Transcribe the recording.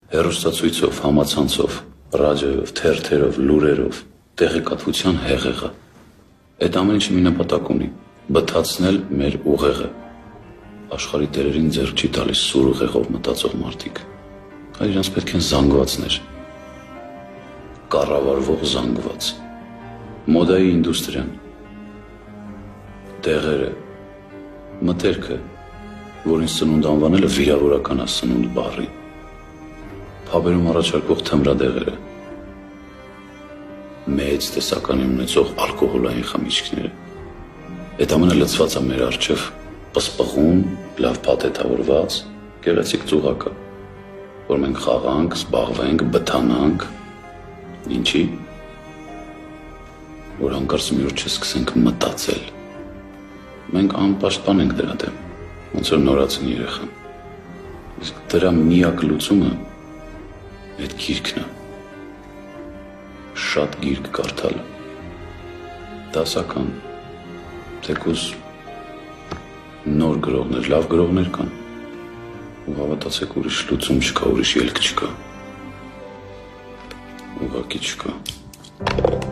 Հեռուստացույցով, համացանցով, ռադիոյով, թերթերով, լուրերով, տեղեկատվության հեղեղը։ Այդ ամեն ինչը մի նպատակ ունի՝ բթացնել մեր ուղեղը։ Աշխարհի տերերին ձեռք չի տալիս սուր ուղեղով մտածող մարդիկ, այլ իրենց պետք են զանգվածներ, կառավարվող զանգված, մոդայի ինդուստրիան, տեղերը, մտերքը, որին սնունդ անվանելը վիրավորական է սնունդ բառին, փաբերում առաջարկվող թմրադեղերը, մեծ տեսականի ունեցող ալկոհոլային խմիչքները։ Այդ ամենը լցված է մեր առջև պսպղուն, լավ փաթեթավորված, գեղեցիկ ծուղակը, որ մենք խաղանք, զբաղվենք, բթանանք, ինչի, որ հանկարծ մի օր չսկսենք մտածել։ Մենք անպաշտպան ենք դրա դեմ, ոնց որ նորածին երեխան։ Իսկ դրա միակ լուծումը այդ գիրքն է, շատ գիրք կարդալը, դասական, թեկուզ նոր գրողներ, լավ գրողներ կան, ու հավատացեք ուրիշ լուծում չկա, ուրիշ ելք չկա, ուղղակի չկա։